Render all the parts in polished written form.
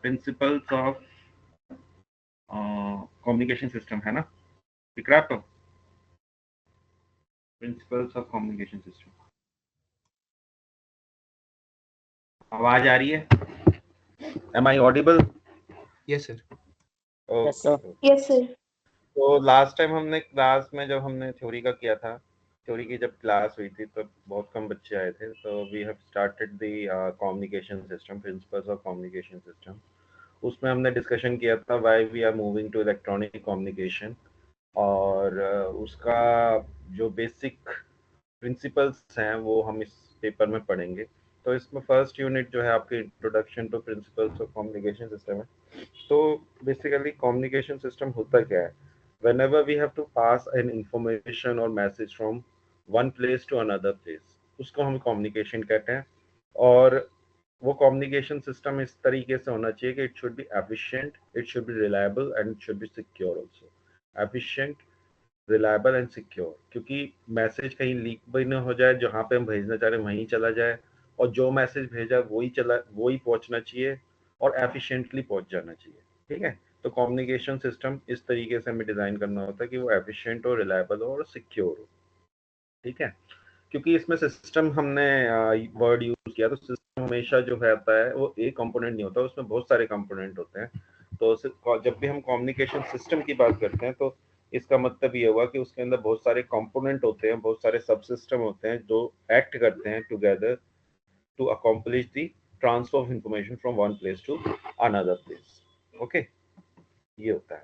Principles of communication system है ना, दिख रहा है आपको? प्रिंसिपल्स ऑफ कम्युनिकेशन सिस्टम, आवाज आ रही है? Am I audible? Yes sir. Yes, sir. Yes sir. तो लास्ट टाइम हमने क्लास में जब हमने थ्योरी का किया था, थ्योरी की जब क्लास हुई थी तो बहुत कम बच्चे आए थे, तो we have started the communication system, principles of communication system. उसमें हमने डिस्कशन किया था why we are moving to electronic communication, और उसका जो बेसिक प्रिंसिपल्स हैं वो हम इस पेपर में पढ़ेंगे। तो इसमें फर्स्ट यूनिट जो है आपकी introduction to principles of communication system है। तो बेसिकली कम्युनिकेशन सिस्टम होता क्या है? whenever we have to pass an information or message from one place to another place, उसको हम कम्युनिकेशन कहते हैं। और वो कम्युनिकेशन सिस्टम इस तरीके से होना चाहिए कि it should be efficient, it should be reliable and it should be secure also. Efficient, reliable and secure, क्योंकि मैसेज कहीं लीक भी ना हो जाए, जहाँ पे हम भेजना चाह रहे हैं वहीं चला जाए, और जो मैसेज भेजा वही पहुंचना चाहिए और एफिशिएंटली पहुंच जाना चाहिए। ठीक है, तो कम्युनिकेशन सिस्टम इस तरीके से हमें डिजाइन करना होता है कि वो एफिशिएंट हो, रिलायबल हो और सिक्योर हो। ठीक है, क्योंकि इसमें सिस्टम हमने वर्ड यूज किया, तो सिस्टम हमेशा जो रहता है वो एक कंपोनेंट नहीं होता, उसमें बहुत सारे कंपोनेंट होते हैं। तो जब भी हम कम्युनिकेशन सिस्टम की बात करते हैं तो इसका मतलब ये हुआ कि उसके अंदर बहुत सारे कंपोनेंट होते हैं, बहुत सारे सब सिस्टम होते हैं जो एक्ट करते हैं together to accomplish the transfer of information from one place to another place. Okay, ये होता है।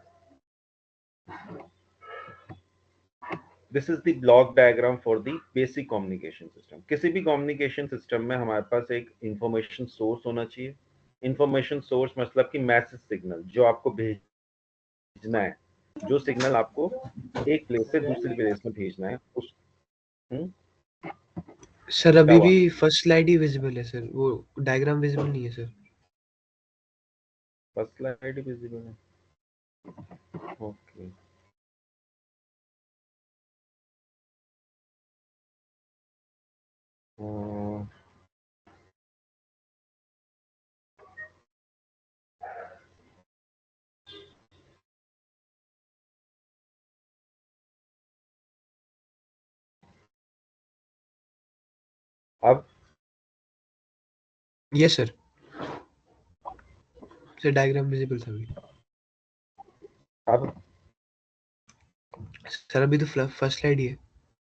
This is the block diagram for the basic communication system. किसी भी कम्युनिकेशन सिस्टम में हमारे पास एक इंफॉर्मेशन सोर्स होना चाहिए। इंफॉर्मेशन सोर्स मतलब कि मैसेज सिग्नल जो आपको भेजना है, जो सिग्नल आपको एक प्लेस से दूसरी प्लेस में भेजना है उस सर क्या अभी हुआ? भी फर्स्ट स्लाइड ही विजिबल है सर, वो डायग्राम विजिबल नहीं है सर। फर्स्ट स्लाइड विजिबल है, ओके। अब yes sir, sir diagram visible था अभी। अब सर अभी तो फर्स्ट स्लाइड ही है,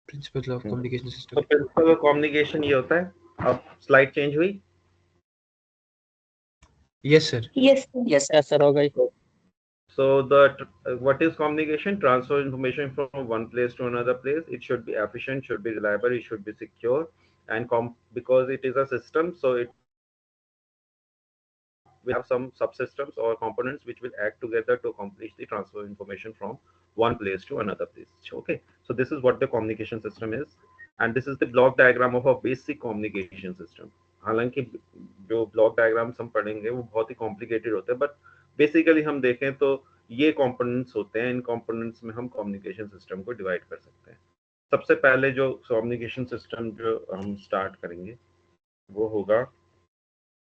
प्रिंसिपल ऑफ कम्युनिकेशन तो सिस्टम। प्रिंसिपल ऑफ कम्युनिकेशन ये होता है। अब स्लाइड चेंज हुई? Yes sir. Yes Yes, yes, sir. हो गई. So what is communication? Transfer information from one place to another place. It should be efficient, should be reliable, it should be secure, and because it is a system, so it will have some subsystems or components which will act together to accomplish the transfer of information from one place to another place. Okay, so this is what the communication system is, and this is the block diagram of a basic communication system. हालांकि जो block diagrams हम पढ़ेंगे वो बहुत ही complicated होते हैं, but basically हम देखें तो ये कंपोनेंट्स होते हैं। इन कंपोनेंट्स में हम कम्युनिकेशन सिस्टम को डिवाइड कर सकते हैं। सबसे पहले जो कम्युनिकेशन सिस्टम जो हम स्टार्ट करेंगे वो होगा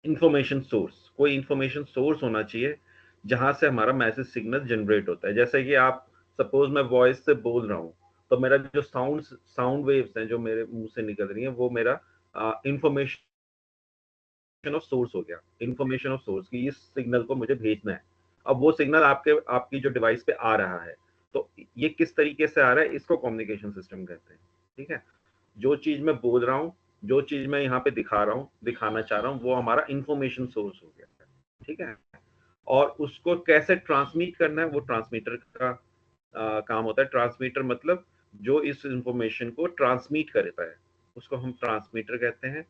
इंफॉर्मेशन सोर्स। कोई इंफॉर्मेशन सोर्स होना चाहिए जहां से हमारा मैसेज सिग्नल जनरेट होता है। जैसे कि आप सपोज मैं वॉइस से बोल रहा हूँ, तो मेरा जो साउंड वेव्स हैं जो मेरे मुंह से निकल रही हैं वो मेरा इंफॉर्मेशन ऑफ सोर्स हो गया। इंफॉर्मेशन ऑफ सोर्स की इस सिग्नल को मुझे भेजना है। अब वो सिग्नल आपकी जो डिवाइस पे आ रहा है, तो ये किस तरीके से आ रहा है, इसको कम्युनिकेशन सिस्टम कहते हैं। ठीक है, जो चीज मैं बोल रहा हूँ, जो चीज मैं यहाँ पे दिखा रहा हूँ, दिखाना चाह रहा हूँ, वो हमारा इंफॉर्मेशन सोर्स हो गया। ठीक है, और उसको कैसे ट्रांसमिट करना है वो ट्रांसमीटर का काम होता है। ट्रांसमीटर मतलब जो इस इंफॉर्मेशन को ट्रांसमिट करता है उसको हम ट्रांसमीटर कहते हैं।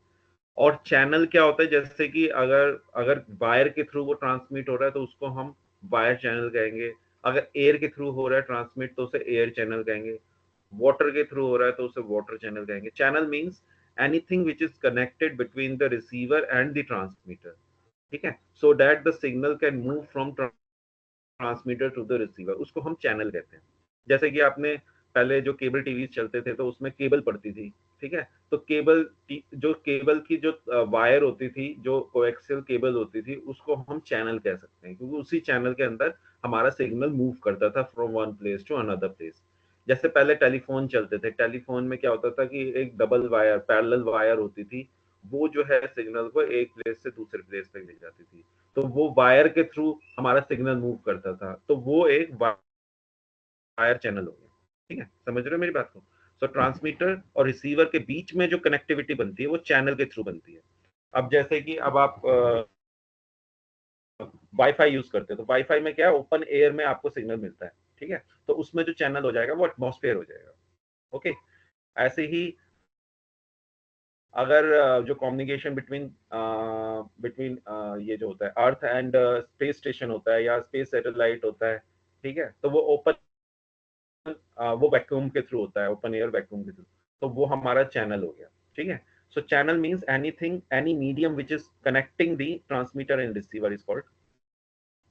और चैनल क्या होता है, जैसे कि अगर अगर वायर के थ्रू वो ट्रांसमिट हो रहा है तो उसको हम वायर चैनल कहेंगे। अगर एयर के थ्रू हो रहा है ट्रांसमिट तो उसे एयर चैनल कहेंगे। वाटर के थ्रू हो रहा है तो उसे वाटर चैनल कहेंगे। Channel means anything which is connected between the receiver and the transmitter. ठीक है, so that the signal can move from transmitter to the receiver, उसको हम चैनल कहते हैं। जैसे कि आपने पहले जो केबल टीवी चलते थे तो उसमें केबल पड़ती थी, ठीक है। तो जो केबल की जो वायर होती थी, जो कोएक्सियल केबल होती थी, उसको हम चैनल कह सकते हैं, क्योंकि उसी चैनल के अंदर हमारा सिग्नल मूव करता था from one place to another place. जैसे पहले टेलीफोन चलते थे, टेलीफोन में क्या होता था कि एक डबल वायर, पैरेलल वायर होती थी, वो जो है सिग्नल को एक प्लेस से दूसरे प्लेस तक ले जाती थी। तो वो वायर के थ्रू हमारा सिग्नल मूव करता था, तो वो एक वायर चैनल हो गया, ठीक है। समझ रहे हो मेरी बात को? सो ट्रांसमीटर और रिसीवर के बीच में जो कनेक्टिविटी बनती है वो चैनल के थ्रू बनती है। अब जैसे कि अब आप वाईफाई यूज करते हो, तो वाईफाई में क्या है, ओपन एयर में आपको सिग्नल मिलता है, ठीक है। तो उसमें जो चैनल हो जाएगा वो एटमॉस्फेयर हो जाएगा, ओके। ऐसे ही अगर जो कम्युनिकेशन बिटवीन बिटवीन ये जो होता है अर्थ एंड स्पेस स्टेशन होता है या स्पेस सैटेलाइट होता है, ठीक है, तो वो ओपन वो वैक्यूम के थ्रू होता है, ओपन एयर वैक्यूम के थ्रू, तो वो हमारा चैनल हो गया, ठीक है। सो channel means anything, any medium which is connecting the transmitter and receiver is called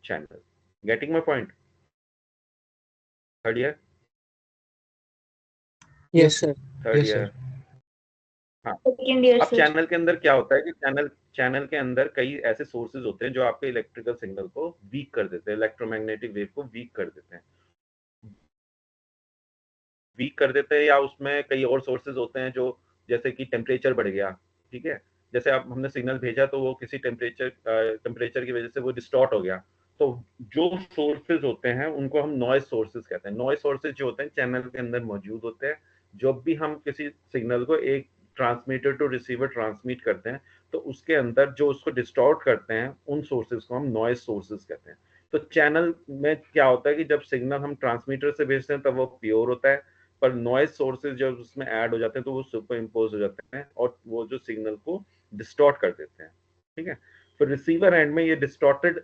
channel. Getting my point? Third year? Yes, sir. Third Yes, year? sir. हाँ। Second year अब सर। चैनल के अंदर क्या होता है कि चैनल के अंदर कई ऐसे सोर्सेज होते हैं जो आपके इलेक्ट्रिकल सिग्नल को वीक कर देते हैं, इलेक्ट्रोमैग्नेटिक वेव को वीक कर देते हैं, या उसमें कई और सोर्सेज होते हैं जो, जैसे कि टेम्परेचर बढ़ गया, ठीक है। जैसे अब हमने सिग्नल भेजा तो वो किसी टेम्परेचर की वजह से वो डिस्टॉर्ट हो गया, तो जो सोर्सेज होते हैं उनको हम नॉइज सोर्सेज कहते हैं। नॉइज सोर्सेज जो होते हैं चैनल के अंदर मौजूद होते हैं। जब भी हम किसी सिग्नल को एक ट्रांसमीटर टू रिसीवर ट्रांसमिट करते हैं, तो उसके अंदर जो उसको डिस्टॉर्ट करते हैं उन सोर्सेज को हम नॉइज सोर्सेज कहते हैं। तो चैनल में क्या होता है कि जब सिग्नल हम ट्रांसमीटर से भेजते हैं तब वो प्योर होता है, पर नॉइज सोर्सेज जब उसमें ऐड हो जाते हैं तो वो सुपर इम्पोज हो जाते हैं और वो जो सिग्नल को डिस्टॉर्ट कर देते हैं, ठीक है। फिर रिसीवर एंड में ये डिस्टॉर्टेड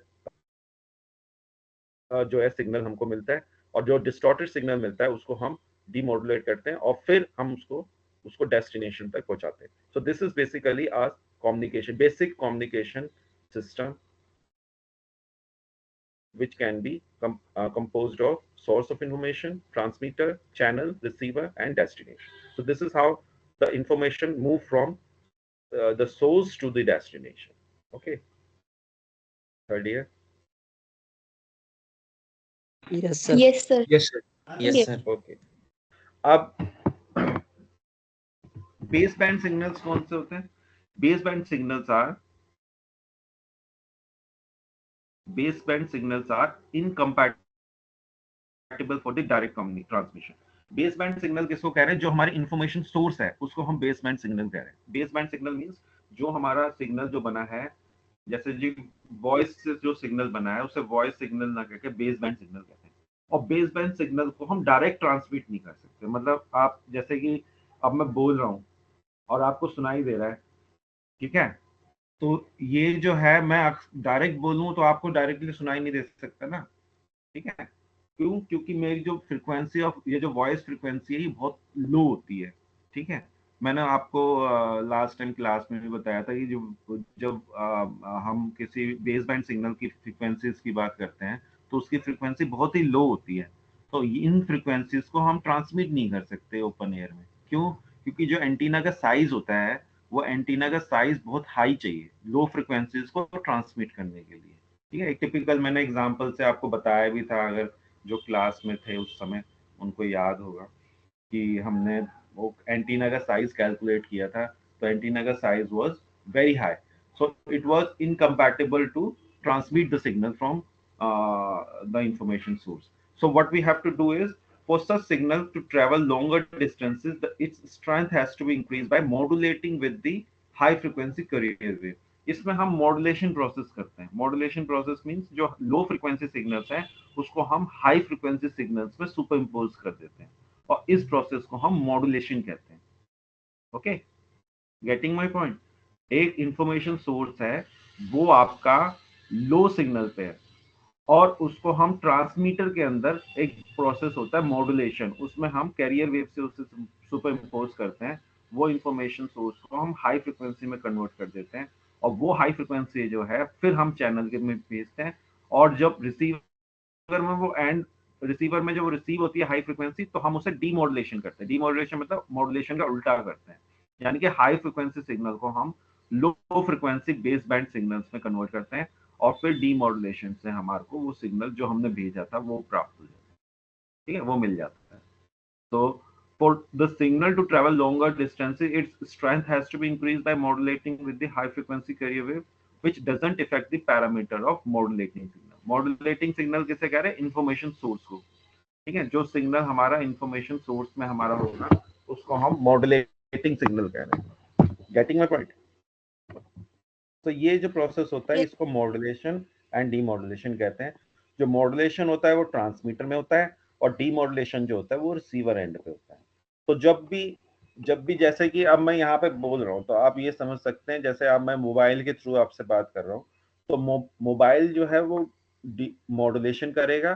जो है सिग्नल हमको मिलता है, और जो डिस्टॉर्टेड सिग्नल मिलता है उसको हम डीमॉड्यूलेट करते हैं और फिर हम उसको उसको डेस्टिनेशन तक पहुंचाते हैं। So this is basically our communication, basic communication system which can be composed of source of information, transmitter, channel, receiver, and destination. So this is how the information move from the source to the destination. Okay. Third year? Yes, sir. Yes sir. Yes, sir. Yes, sir. Okay. अब base band signals कौन से होते हैं? Base band signals are incompatible for the direct transmission. Base band signal किसको कह रहे हैं? जो हमारी इंफॉर्मेशन सोर्स है उसको हम बेस बैंड सिग्नल कह रहे हैं। बेस बैंड सिग्नल मींस जो हमारा सिग्नल जो बना है, जैसे जी वॉइस से जो सिग्नल बना है उसे वॉइस सिग्नल ना कहकर बेस बैंड सिग्नल कहते हैं। और बेस बैंड सिग्नल को हम डायरेक्ट ट्रांसमिट नहीं कर सकते। मतलब आप जैसे कि अब मैं बोल रहा हूँ और आपको सुनाई दे रहा है, ठीक है, तो ये जो है मैं डायरेक्ट बोलूं तो आपको डायरेक्टली सुनाई नहीं दे सकता ना, ठीक है। क्यों? क्योंकि मेरी जो फ्रीक्वेंसी ऑफ ये जो वॉइस फ्रीक्वेंसी है ये बहुत लो होती है, ठीक है। मैंने आपको लास्ट टाइम क्लास में भी बताया था कि जब हम किसी बेस बैंड सिग्नल की फ्रीक्वेंसीज की बात करते हैं तो उसकी फ्रीक्वेंसी बहुत ही लो होती है, तो इन फ्रीक्वेंसीज को हम ट्रांसमिट नहीं कर सकते ओपन एयर में। क्यों? क्योंकि जो एंटीना का साइज होता है वो एंटीना का साइज बहुत हाई चाहिए लो फ्रीक्वेंसीज को ट्रांसमिट करने के लिए, ठीक है। एक टिपिकल मैंने एग्जांपल से आपको बताया भी था, अगर जो क्लास में थे उस समय उनको याद होगा कि हमने वो एंटीना का साइज कैलकुलेट किया था, तो एंटीना का size was very high, so it was incompatible to transmit the signal from the information source. So what we have to do is, for such signal to travel longer distances, its strength has to be increased by modulating with the high frequency carrier wave. इसमें हम modulation process करते हैं। Modulation process means जो low frequency signals हैं उसको हम high frequency signals में super impose कर देते हैं, और इस प्रोसेस को हम मॉड्यूलेशन कहते हैं। Okay, getting my point? एक इंफॉर्मेशन सोर्स है वो आपका लो सिग्नल पे है और उसको हम ट्रांसमीटर के अंदर एक प्रोसेस होता है मॉड्यूलेशन, उसमें हम कैरियर वेव से उसे सुपर इम्पोज करते हैं, वो इंफॉर्मेशन सोर्स को हम हाई फ्रिक्वेंसी में कन्वर्ट कर देते हैं, और वो हाई फ्रिक्वेंसी जो है फिर हम चैनल के में भेजते हैं, और जब रिसीवर में वो एंड रिसीवर में जब वो रिसीव होती है हाई फ्रिक्वेंसी तो हम उसे डीमॉड्यूलेशन करते हैं। डीमॉड्यूलेशन मतलब मॉड्यूलेशन का उल्टा करते हैं, यानी कि हाई फ्रिक्वेंसी सिग्नल को हम low frequency base band signals में कन्वर्ट करते हैं और फिर डीमॉड्यूलेशन से हमारे को वो सिग्नल जो हमने भेजा था वो प्राप्त हो जाता है, ठीक है, वो मिल जाता है। तो for the signal to travel longer distances, its strength has to be increased by modulating with the high frequency carrier wave, which doesn't affect the parameter of modulating signal. Modulating signal किसे कह रहे हैं? Information source को, ठीक है, जो signal हमारा information source में हमारा होगा उसको हम मॉड्यूलेटिंग सिग्नल कह रहे हैं। Getting my point? तो ये जो प्रोसेस होता है इसको मॉड्यूलेशन एंड डीमॉड्यूलेशन कहते हैं। जो मॉड्यूलेशन होता है वो ट्रांसमीटर में होता है और डीमॉड्यूलेशन जो होता है वो रिसीवर एंड पे होता है। तो जब भी जैसे कि अब मैं यहाँ पे बोल रहा हूँ तो आप ये समझ सकते हैं, जैसे अब मैं मोबाइल के थ्रू आपसे बात कर रहा हूँ तो मोबाइल जो है वो मॉड्यूलेशन करेगा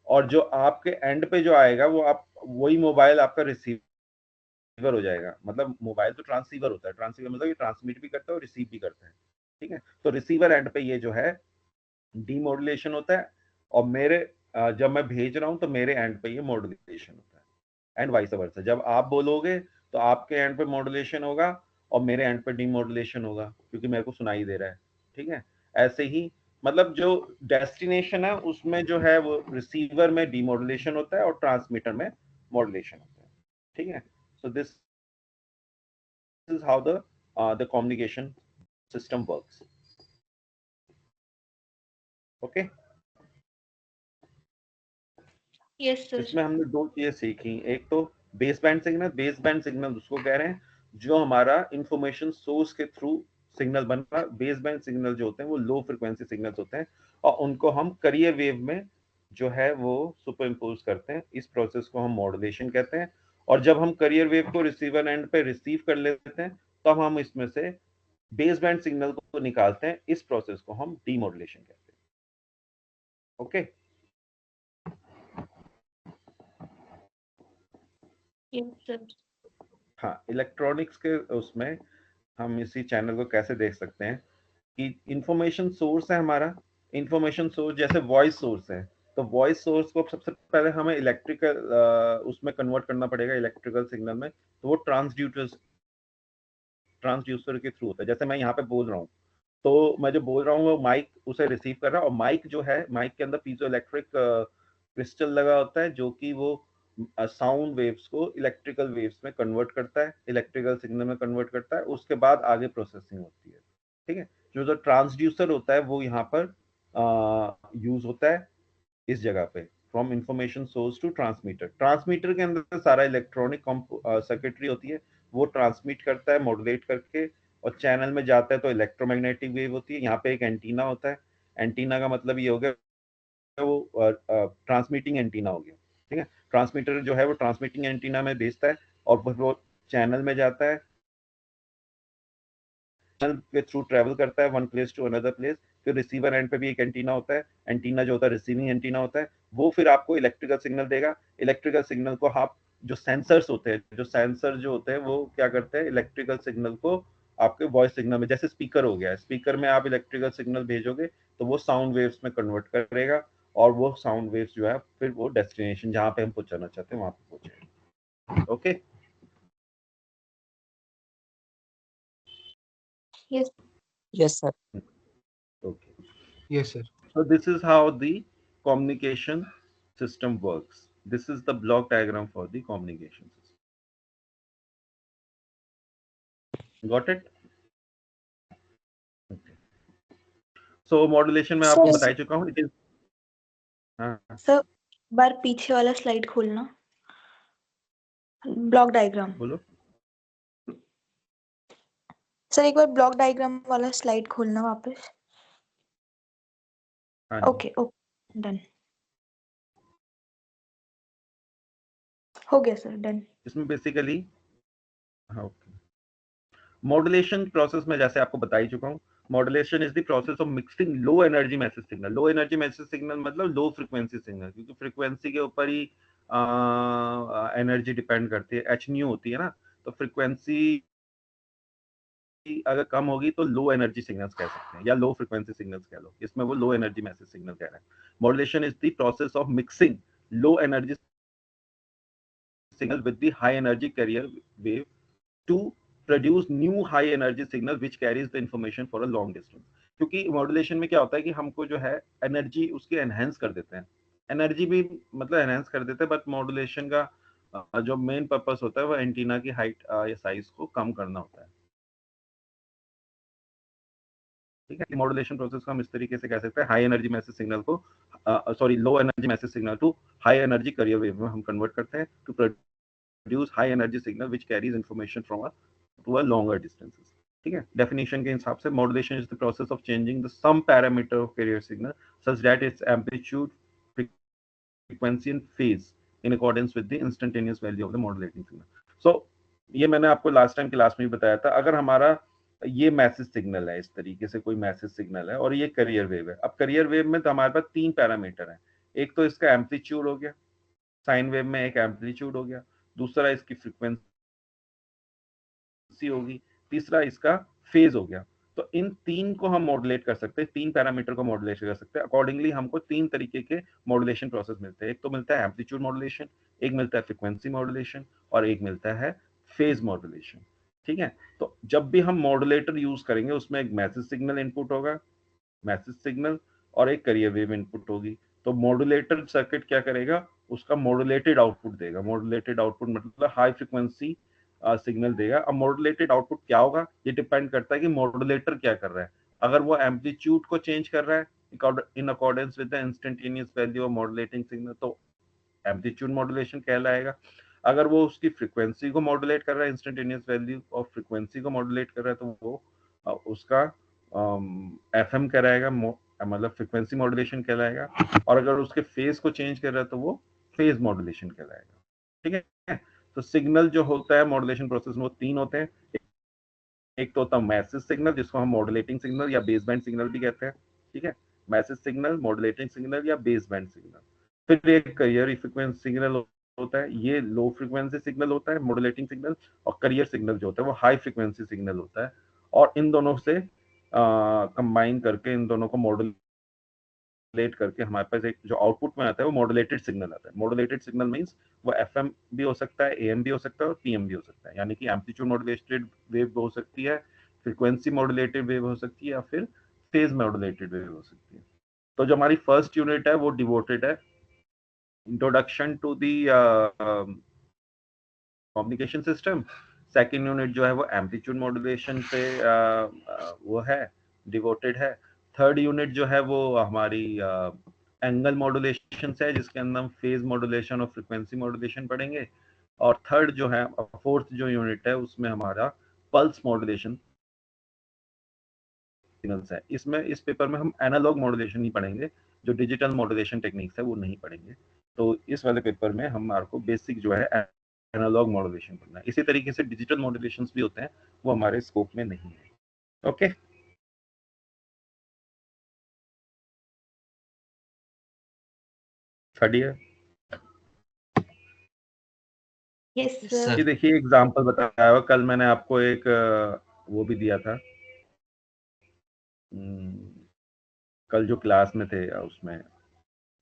और जो आपके एंड पे जो आएगा वो आप वही मोबाइल आपका रिसीवर हो जाएगा। मतलब मोबाइल तो ट्रांसीवर होता है, ट्रांसीवर मतलब ये ट्रांसमिट भी करता है और रिसीव भी करता है, ठीक है। तो रिसीवर एंड पे ये जो है डीमॉड्यूलेशन होता है और मेरे जब मैं भेज रहा हूं तो मेरे एंड पे ये मॉड्यूलेशन होता है एंड वाइस वर्सा। जब आप बोलोगे तो आपके एंड पे मॉड्यूलेशन होगा और मेरे एंड पे डीमॉड्यूलेशन होगा क्योंकि मेरे को सुनाई दे रहा है, ठीक है। ऐसे ही मतलब जो डेस्टिनेशन है उसमें जो है वो रिसीवर में डीमॉड्यूलेशन होता है और ट्रांसमीटर में मॉड्यूलेशन होता है, ठीक है। सो this is how the communication system works. Okay, yes sir. इसमें हमने दो चीजें सीखी। एक तो base band signal, base band signal उसको कह रहे हैं जो हमारा इंफॉर्मेशन सोर्स के थ्रू सिग्नल बन रहा है। बेस बैंड सिग्नल जो होते हैं वो लो फ्रिक्वेंसी सिग्नल्स होते हैं और उनको हम करियर वेव में जो है वो सुपर इम्पोज करते हैं। इस प्रोसेस को हम मॉड्यूलेशन कहते हैं। और जब हम करियर वेव को रिसीवर एंड पे रिसीव कर लेते हैं तब हम इसमें से बेस बैंड सिग्नल को निकालते हैं। इस प्रोसेस को हम डीमॉड्यूलेशन कहते हैं। Okay, yes sir. हाँ, इलेक्ट्रॉनिक्स के उसमें हम इसी चैनल को कैसे देख सकते हैं कि इंफॉर्मेशन सोर्स है हमारा। इंफॉर्मेशन सोर्स जैसे वॉइस सोर्स है तो वॉइस सोर्स को सबसे पहले हमें इलेक्ट्रिकल उसमें कन्वर्ट करना पड़ेगा इलेक्ट्रिकल सिग्नल में। तो वो ट्रांसड्यूसर के थ्रू होता है। जैसे मैं यहाँ पे बोल रहा हूँ तो मैं जो बोल रहा हूँ वो माइक उसे रिसीव कर रहा है और माइक जो है माइक के अंदर पीजो इलेक्ट्रिक क्रिस्टल लगा होता है जो कि वो साउंड वेव्स को इलेक्ट्रिकल वेव्स में कन्वर्ट करता है, इलेक्ट्रिकल सिग्नल में कन्वर्ट करता है। उसके बाद आगे प्रोसेसिंग होती है, ठीक है। जो ट्रांसड्यूसर होता है वो यहाँ पर यूज होता है इस जगह पे, from information source to transmitter. Transmitter के अंदर सारा इलेक्ट्रॉनिक सर्किटरी होती है, वो ट्रांसमिट करता है मॉड्यूलेट करके और चैनल में जाता है तो इलेक्ट्रोमैग्नेटिक वेव होती है। यहाँ पे एक एंटीना होता है। एंटीना का मतलब ये हो गया वो ट्रांसमिटिंग एंटीना हो गया, ठीक है। ट्रांसमीटर जो है वो ट्रांसमिटिंग एंटीना में भेजता है और फिर वो चैनल में जाता है, चैनल के थ्रू ट्रेवल करता है one place to another place. फिर रिसीवर एंड पे भी एक एंटीना होता है, एंटीना जो होता है रिसीविंग एंटीना होता है, वो फिर आपको इलेक्ट्रिकल सिग्नल देगा। इलेक्ट्रिकल सिग्नल को आप जो सेंसर्स होते हैं, जो सेंसर जो होते हैं वो क्या करते हैं इलेक्ट्रिकल सिग्नल को आपके वॉइस सिग्नल में, जैसे स्पीकर हो गया, स्पीकर में आप इलेक्ट्रिकल सिग्नल भेजोगे तो वो साउंड वेव्स में कन्वर्ट करेगा और वो साउंड वेव्स जो है फिर वो डेस्टिनेशन जहां पे हम पहुंचाना चाहते हैं वहां पे पहुंचेगा। Okay, yes Yes, sir. Okay. Yes, sir. So this is how the communication system works. This is the block diagram for the communication system. Got it? Okay. So modulation में आपको सर। Yes, बता sir. ही चुका हूँ। It is हाँ sir बार पीछे वाला slide खोलना, block diagram. बोलो। सर एक बार ब्लॉक डायग्राम वाला स्लाइड खोलना वापस। हाँ जी, ओके ओके डन, हो गया सर, डन। इसमें बेसिकली हाँ ओके। मॉड्यूलेशन प्रोसेस में जैसे आपको बता ही चुका हूँ। Modulation is the process of mixing low energy message signal. Low energy message signal मतलब लो फ्रीक्वेंसी सिग्नल, क्योंकि फ्रीक्वेंसी के ऊपर ही एनर्जी डिपेंड करती है, एच न्यू होती है ना। तो फ्रीक्वेंसी अगर कम होगी तो लो एनर्जी सिग्नल्स कह सकते हैं या लो फ्रीक्वेंसी सिग्नल्स कह लो। इसमें वो लो एनर्जी मैसेज सिग्नल कह रहे हैं। Modulation is the process of mixing low energy signal with the high energy carrier wave to produce new high energy signal which carries the information for a long distance. क्योंकि modulation में क्या होता है कि हमको जो है एनर्जी उसकी एनहेंस कर देते हैं, एनर्जी भी मतलब एनहेंस कर देते हैं, बट मॉड्यूलेशन का जो मेन पर्पस होता है वो एंटीना की हाइट या साइज को कम करना होता है। ठीक है, मॉड्यूलेशन प्रोसेस को हम इस तरीके से कह सकते हैं, हाई एनर्जी मैसेज सिग्नल को sorry low energy message signal to high energy carrier wave में हम कन्वर्ट करते हैं to produce high energy signal which carries information from a to a longer distances. ठीक है, डेफिनेशन के हिसाब से modulation is the process of changing the some parameter of carrier signal such that its amplitude, frequency and phase in accordance with the instantaneous value of the modulating signal. So ये मैंने आपको last time class में भी बताया था, अगर हमारा ये मैसेज सिग्नल है, इस तरीके से कोई मैसेज सिग्नल है और ये करियर वेव है। अब करियर वेव में तो हमारे पास 3 पैरामीटर हैं, एक तो इसका एम्पलीट्यूड हो गया, साइन वेव में एक एम्पलीट्यूड हो गया, दूसरा इसकी फ्रीक्वेंसी होगी, तीसरा इसका फेज हो गया। तो इन 3 को हम मॉड्यूलेट कर सकते हैं, 3 पैरामीटर को मॉड्यूलेट कर सकते हैं। अकॉर्डिंगली हमको 3 तरीके के मॉड्यूलेशन प्रोसेस मिलते हैं, एक तो मिलता है एम्पलीट्यूड मॉड्यूलेशन, एक मिलता है फ्रीक्वेंसी मॉड्यूलेशन और एक मिलता है फेज मॉड्यूलेशन। ठीक है, तो जब भी हम मॉड्यूलेटर यूज करेंगे उसमें एक मैसेज सिग्नल इनपुट होगा, मैसेज सिग्नल, और एक करियर वेव इनपुट होगी। तो मॉड्यूलेटर सर्किट क्या करेगा, उसका मॉड्यूलेटेड आउटपुट देगा। मॉड्यूलेटेड आउटपुट मतलब हाई फ्रीक्वेंसी सिग्नल देगा। अब मॉड्यूलेटेड आउटपुट क्या होगा, ये डिपेंड करता है कि मॉड्यूलेटर क्या कर रहा है। अगर वो एम्पलीट्यूड को चेंज कर रहा है इन accordance with the instantaneous value of modulating signal तो एम्पलीट्यूड मॉड्यूलेशन कहलाएगा। अगर वो उसकी फ्रीक्वेंसी को मॉड्यूलेट कर रहा है, इंस्टेंटेनियस वैल्यू ऑफ फ्रीक्वेंसी को मॉड्यूलेट कर रहा है, तो वो उसका एफएम कहलाएगा, मतलब फ्रीक्वेंसी मॉड्यूलेशन कहलाएगा। और अगर उसके फेज को चेंज कर रहा है तो वो फेज मॉड्यूलेशन कहलाएगा। ठीक है, तो सिग्नल जो होता है मॉड्यूलेशन प्रोसेस में वो 3 होते हैं। एक तो होता है मैसेज सिग्नल जिसको हम मॉड्यूलेटिंग सिग्नल या बेस बैंड सिग्नल भी कहते हैं। ठीक है, मैसेज सिग्नल, मॉड्यूलेटिंग सिग्नल या बेस बैंड सिग्नल। फिर एक करियर फ्रीक्वेंसी सिग्नल होता है, ये लो फ्रीक्वेंसी सिग्नल होता है मॉड्यूलेटिंग सिग्नल, और करियर सिग्नल जो होता है वो हाई फ्रीक्वेंसी सिग्नल होता है। और इन दोनों से कंबाइन करके इन दोनों को मॉड्यूलेट करके हमारे पास एक जो आउटपुट में आता है वो मॉड्यूलेटेड सिग्नल आता है। मॉड्यूलेटेड सिग्नल मींस वो एफएम भी हो सकता है, एएम भी हो सकता है और पीएम भी हो सकता है, यानी कि एम्पलीट्यूड मॉड्यूलेटेड वेव हो सकती है, फ्रीक्वेंसी मॉड्यूलेटेड वेव हो सकती है या फिर फेज मॉड्यूलेटेड वेव हो सकती है। तो जो हमारी फर्स्ट यूनिट है वो डिवोटेड है introduction to the communication system. Second unit जो है वो एम्पलीट्यूड मॉड्यूलेशन पे वो है, डिवोटेड है। थर्ड यूनिट जो है वो हमारी एंगल मॉड्यूलेशन है, जिसके अंदर हम फेज मॉड्यूलेशन और फ्रीक्वेंसी मॉड्यूलेशन पढ़ेंगे। और थर्ड जो है, फोर्थ जो यूनिट है उसमें हमारा पल्स मॉड्यूलेशन सिग्नल्स है। इसमें इस पेपर में हम एनालॉग मॉड्यूलेशन ही पढ़ेंगे, जो डिजिटल मॉड्यूलेशन टेक्निक्स है वो नहीं पढ़ेंगे। तो इस वाले पेपर में हमारे को बेसिक जो है एनालॉग मॉड्यूलेशन पढ़ना है। इसी तरीके से डिजिटल मॉड्यूलेशन भी होते हैं, वो हमारे स्कोप में नहीं है। Okay, third year. Yes Yes, sir. ये देखिए एग्जांपल बताया हुआ, कल मैंने आपको एक वो भी दिया था, कल जो क्लास में थे उसमें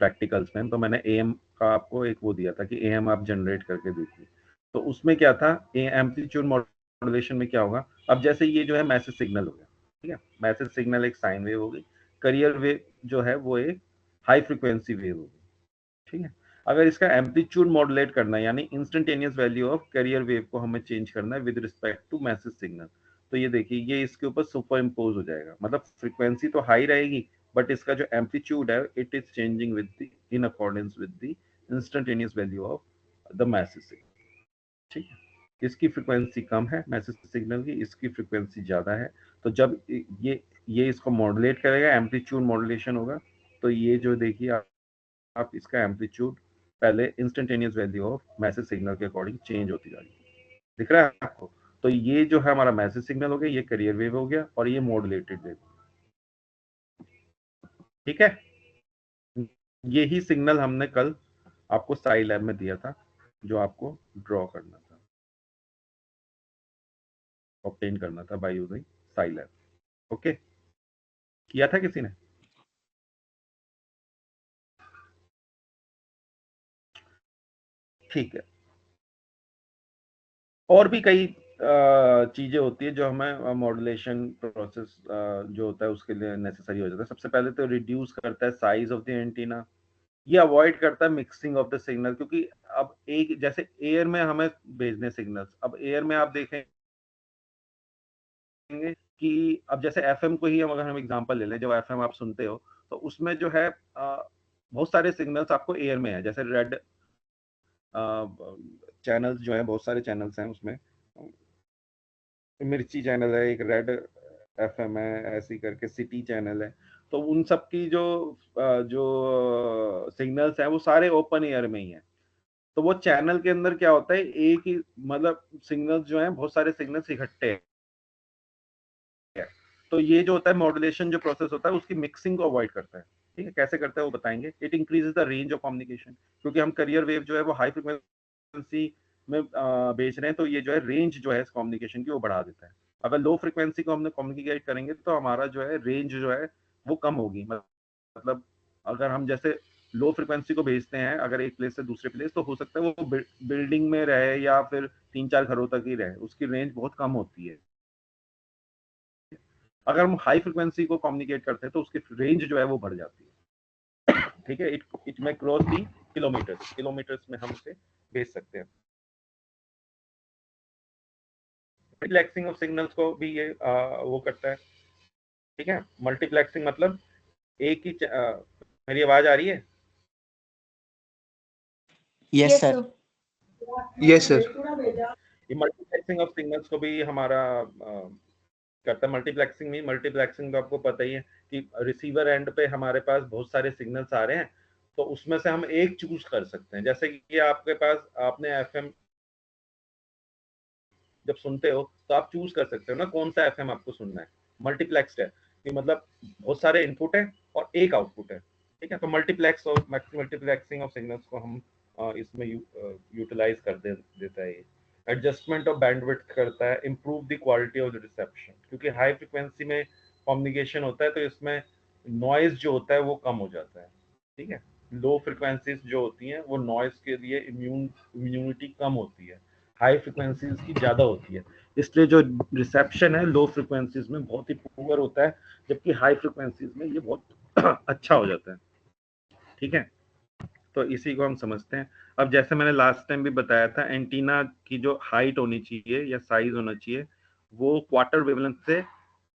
प्रैक्टिकल्स में, तो मैंने एएम का आपको एक वो दिया था कि एएम आप जनरेट करके देखिए। तो उसमें क्या था, एम्पलीट्यूड मॉड्यूलेशन में क्या होगा, अब जैसे ये जो है मैसेज सिग्नल हो गया। ठीक है, मैसेज सिग्नल एक साइन वेव होगी, करियर वेव जो है वो एक हाई फ्रीक्वेंसी वेव होगी। ठीक है, अगर इसका एम्पलीट्यूड मॉड्यूलेट करना है, यानी instantaneous value of carrier wave को हमें चेंज करना है with respect to message signal, तो ये देखिए ये इसके ऊपर सुपर इम्पोज हो जाएगा। मतलब फ्रीक्वेंसी तो हाई रहेगी, बट इसका जो एम्पलीट्यूड है it is changing with the in accordance with the instantaneous value of the message signal. ठीक है, इसकी फ्रीक्वेंसी कम है मैसेज सिग्नल की, इसकी फ्रीक्वेंसी ज्यादा है। तो जब ये इसको मॉड्यूलेट करेगा, एम्पलीट्यूड मॉड्यूलेशन होगा, तो ये जो देखिए आप इसका एम्पलीट्यूड पहले instantaneous value of message signal के अकॉर्डिंग चेंज होती जा रही है, दिख रहा है आपको। तो ये जो है हमारा मैसेज सिग्नल हो गया, ये करियर वेव हो गया, और ये मॉड्यूलेटेड वेव। ठीक है, यही सिग्नल हमने कल आपको साई लैब में दिया था, जो आपको ड्रॉ करना था, ऑब्टेन करना था by using Sai lab. Okay, किया था किसी ने? ठीक है। और भी कई चीजें होती है जो हमें मॉड्यूलेशन प्रोसेस जो होता है उसके लिए नेसेसरी हो जाता है। सबसे पहले तो रिड्यूस करता है साइज ऑफ द एंटीना, ये अवॉइड करता है मिक्सिंग ऑफ द सिग्नल, क्योंकि अब एक जैसे एयर में हमें भेजने सिग्नल्स, अब एयर में आप देखेंगे कि अब जैसे एफएम को ही हम अगर हम एग्जांपल ले लें, जब एफएम आप सुनते हो तो उसमें जो है बहुत सारे सिग्नल्स आपको एयर में है, जैसे रेड चैनल्स जो है, बहुत सारे चैनल्स हैं उसमें, मिर्ची चैनल है, एक रेड एफएम है, ऐसी करके सिटी चैनल है। तो उन सब की जो सिग्नल्स हैं वो सारे ओपन एयर में ही हैं। तो वो चैनल के अंदर क्या होता है, एक ही मतलब सिग्नल्स जो हैं, बहुत सारे सिग्नल्स इकट्ठे हैं। तो ये जो होता है मॉड्यूलेशन जो प्रोसेस होता है उसकी मिक्सिंग को अवॉइड करता है। ठीक है, कैसे करता है वो बताएंगे। It increases the range of communication, क्योंकि हम करियर वेव जो है वो हाई फ्रिक्वेंसी में बेच रहे हैं, तो ये जो है रेंज जो है इस कम्युनिकेशन की वो बढ़ा देता है। अगर लो फ्रिक्वेंसी को हमने कम्युनिकेट करेंगे तो हमारा जो है रेंज जो है वो कम होगी। मतलब अगर हम जैसे लो फ्रिक्वेंसी को भेजते हैं अगर एक प्लेस से दूसरे प्लेस, तो हो सकता है वो बिल्डिंग में रहे या फिर 3-4 घरों तक ही रहे, उसकी रेंज बहुत कम होती है। अगर हम हाई फ्रिक्वेंसी को कम्युनिकेट करते हैं तो उसकी रेंज जो है वो बढ़ जाती है। ठीक है, इट में क्रॉस दी किलोमीटर्स में हम उसे भेज सकते हैं। मल्टीप्लेक्सिंग ऑफ सिग्नल्स को भी ये वो करता है। ठीक है, मल्टीप्लेक्सिंग मतलब एक ही मेरी आवाज आ रही है? Yes sir. Yes sir. ये मल्टीप्लेक्सिंग ऑफ सिग्नल्स को भी हमारा करता है। मल्टीप्लेक्सिंग तो आपको पता ही है कि रिसीवर एंड पे हमारे पास बहुत सारे सिग्नल्स आ रहे हैं, तो उसमें से हम एक चूज कर सकते हैं। जैसे कि आपके पास आपने एफएम जब सुनते हो तो आप चूज कर सकते हो ना कौन सा एफएम आपको सुनना है। मल्टीप्लेक्स्ड है कि मतलब बहुत सारे इनपुट है और एक आउटपुट है। ठीक है, तो मल्टीप्लेक्सिंग ऑफ सिग्नल्स को हम इसमें यूटिलाइज कर देता है। एडजस्टमेंट ऑफ बैंडविड्थ करता है, improve the quality of the reception, क्योंकि हाई फ्रिक्वेंसी में कम्युनिकेशन होता है तो इसमें नॉइज जो होता है वो कम हो जाता है। ठीक है, लो फ्रिक्वेंसीज जो होती हैं वो नॉइज के लिए इम्यूनिटी कम होती है, हाई फ्रिक्वेंसीज की ज्यादा होती है, इसलिए जो रिसेप्शन है लो फ्रिक्वेंसीज में बहुत ही पुअर होता है, जबकि हाई फ्रिक्वेंसीज में ये बहुत अच्छा हो जाता है। ठीक है, तो इसी को हम समझते हैं। अब जैसे मैंने लास्ट टाइम भी बताया था, एंटीना की जो हाइट होनी चाहिए या साइज होना चाहिए वो क्वार्टर वेवलेंथ से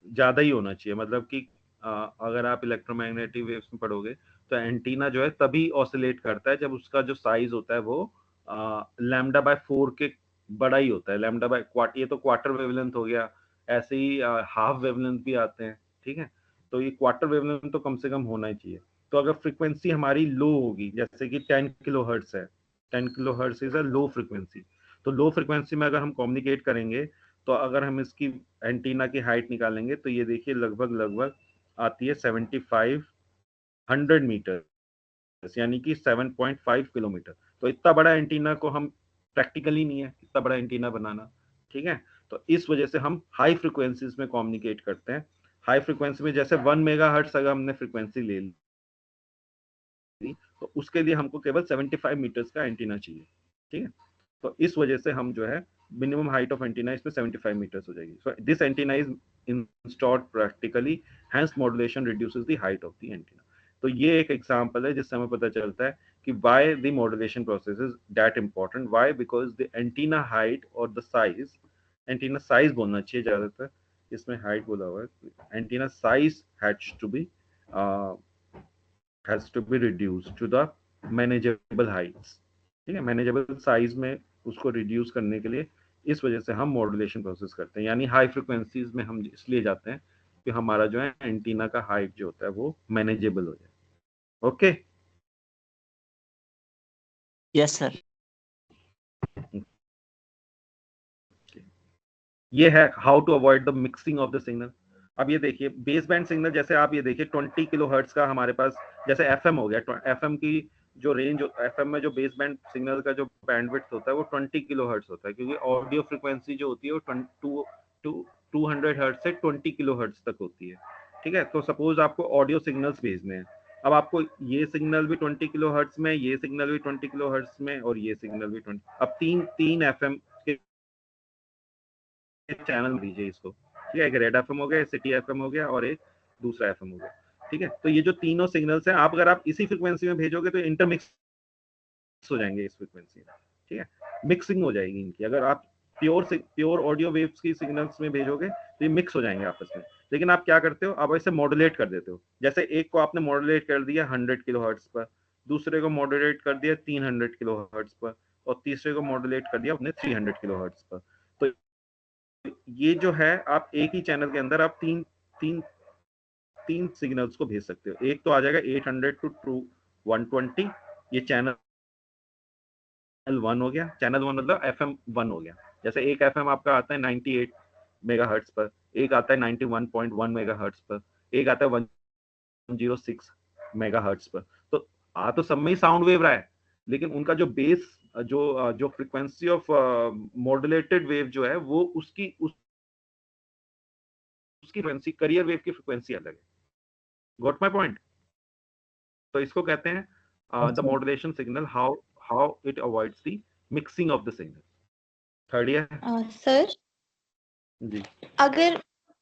ज्यादा ही होना चाहिए। मतलब कि अगर आप इलेक्ट्रोमैग्नेटिक वेव्स में पढ़ोगे तो एंटीना जो है तभी ऑसिलेट करता है जब उसका जो साइज होता है वो लैम्डा बाय 4 के बड़ा ही होता है। लैम्डा बाय क्वार्टर, ये तो क्वार्टर वेवलेंथ हो गया, ऐसे ही हाफ वेवलेंथ भी आते हैं। ठीक है, तो ये क्वार्टर वेवलेंथ तो कम से कम होना ही चाहिए। तो अगर फ्रीक्वेंसी हमारी लो होगी, जैसे कि 10 किलो हर्ट्स है, 10 kilo hertz is a low frequency, तो लो फ्रीक्वेंसी में अगर हम कम्युनिकेट करेंगे तो अगर हम इसकी एंटीना की हाइट निकालेंगे तो ये देखिए लगभग लगभग आती है 7500 मीटर, यानी कि 7.5 किलोमीटर। तो इतना बड़ा एंटीना को हम प्रैक्टिकली नहीं है इतना बड़ा एंटीना बनाना। ठीक है, तो इस वजह से हम हाई फ्रिक्वेंसीज में कम्युनिकेट करते हैं। हाई फ्रिक्वेंसी में जैसे 1 मेगाहर्ट्ज अगर हमने फ्रिक्वेंसी ले ली तो उसके लिए हमको केवल 75 मीटर्स का एंटीना चाहिए। ठीक है, तो इस वजह से हम जो है मिनिमम हाइट ऑफ एंटीना इसमें 75 मीटर्स हो जाएगी। So this antenna is installed practically, hence modulation reduces the height of the antenna. तो ये एक एग्जांपल है जिससे हमें पता चलता है कि why the modulation process is that important. Why? Because the antenna height और द साइज, एंटीना साइज बोलना चाहिए ज्यादातर, इसमें हाइट बोला हुआ है, antenna size has to be reduced to the manageable heights। ठीक है, मैनेजेबल साइज में उसको रिड्यूस करने के लिए इस वजह से हम मॉड्यूलेशन प्रोसेस करते हैं, यानी हाई फ्रिक्वेंसीज में हम इसलिए जाते हैं कि हमारा जो है एंटीना का हाइट जो होता है वो मैनेजेबल हो जाए। Okay, yes sir. ये है how to avoid the mixing of the signal. अब ये देखिए बेस बैंड सिग्नल, जैसे आप ये देखिए 20 किलो हर्ट्ज का हमारे पास, जैसे एफएम हो गया, एफएम की जो रेंज, एफएम में जो बेस बैंड सिग्नल का जो बैंडविड्थ होता है वो 20 किलो हर्ट्ज होता है, क्योंकि ऑडियो फ्रीक्वेंसी जो होती है वो 200 हर्ट्ज से 20 किलो हर्ट्ज तक होती है। ठीक है, तो सपोज आपको ऑडियो सिग्नल्स भेजने हैं अब आपको ये सिग्नल भी 20 किलो हर्ट्ज में, ये सिग्नल भी 20 किलो हर्ट्ज में, और ये सिग्नल भी 20। अब तीन तीन एफएम के चैनल दीजिए इसको, ठीक है। एक रेड एफएम हो गया, सिटी एफएम हो गया, और एक दूसरा एफएम हो गया, ठीक है। तो ये जो तीनों सिग्नल्स हैं, आप अगर आप इसी फ्रिक्वेंसी में भेजोगे तो इंटरमिक्स हो जाएंगे इस फ्रिक्वेंसी में, ठीक है। मिक्सिंग हो जाएगी इनकी। अगर आप प्योर ऑडियो वेव्स की सिग्नल्स में भेजोगे तो ये मिक्स हो जाएंगे आपस में। लेकिन आप क्या करते हो, आप इसे मॉड्यूलेट कर देते हो। जैसे एक को आपने मॉड्यूलेट कर दिया 100 किलो हर्ट्ज पर, दूसरे को मॉड्यूलेट कर दिया 300 किलो हर्ट्ज पर, और तीसरे को मॉड्यूलेट कर दिया अपने 300 किलो हर्ट्ज पर। तो ये जो है, आप एक ही चैनल के अंदर आप तीन तीन तीन सिग्नल्स को भेज सकते हो। एक तो आ जाएगा 800 टू 120, ये चैनल वन हो गया। चैनल वन मतलब एफएम वन हो गया। जैसे एक एफएम आपका आता है 98 मेगाहर्ट्ज पर, एक आता है 91.1 मेगाहर्ट्ज पर, एक आता है 106 मेगाहर्ट्ज पर। तो आ तो सब में ही साउंड वेव रहा है, लेकिन उनका जो बेस, जो फ्रीक्वेंसी ऑफ मॉड्यूलेटेड वेव जो है, वो उसकी फ्रीक्वेंसी, करियर वेव की फ्रीक्वेंसी अलग है। Got my point? तो इसको कहते हैं द अच्छा। Modulation signal, how it avoids the mixing of the signal. Third year sir, जी। अगर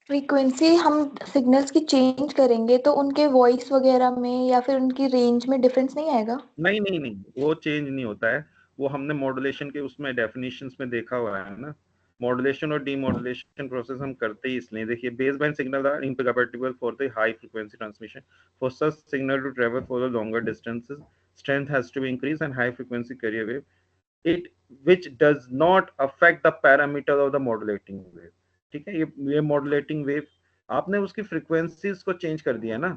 फ्रीक्वेंसी हम सिग्नल्स की चेंज करेंगे तो उनके वॉइस वगैरह में या फिर उनकी रेंज में डिफरेंस नहीं आएगा? नहीं नहीं नहीं, वो चेंज नहीं होता है। वो हमने मॉड्यूलेशन के उसमें डेफिनेशंस में देखा हुआ है ना। मॉड्यूलेशन और डीमॉड्यूलेशन प्रोसेस हम करते ही इसलिए, देखिए, base band signal are incapable for the high frequency transmission. For such signal to travel for the longer distances, strength has to be increase and high frequency carrier wave it which does not affect the parameter of the modulating wave। ठीक है, ये modulating wave आपने उसकी frequencies को change कर दिया ना,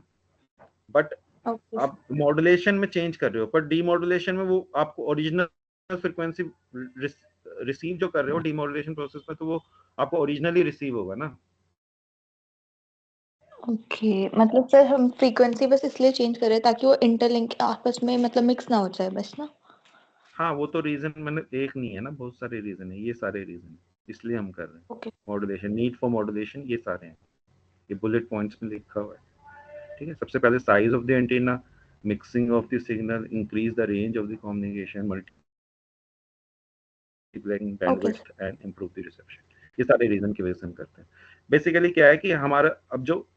but okay. आप मॉड्यूलेशन में चेंज कर रहे हो, पर डीमॉड्यूलेशन में वो आपको ओरिजिनल फ्रीक्वेंसी रिसीव जो कर रहे हो डीमॉड्यूलेशन प्रोसेस में, तो वो आपको ओरिजिनली रिसीव होगा ना। ओके, मतलब सर हम फ्रीक्वेंसी बस इसलिए चेंज कर रहे हैं ताकि वो इंटरलिंक आपस में मतलब मिक्स ना हो जाए, बस ना? हाँ, वो तो रीजन मैंने एक नहीं है ना, बहुत सारे रीजन है, ये सारे रीजन है, इसलिए हम कर रहे हैं okay. Modulation, need for modulation, ये सारे हैं, ये बुलेट पॉइंट्स में लिखा हुआ है। ठीक है, सबसे पहले size of the antenna, mixing of the signal, increase the range of the communication, multiplying okay bandwidth and improve the reception. ये सारे रीजन की वजह से हम करते हैं। बेसिकली क्या है कि हमारा अब जो,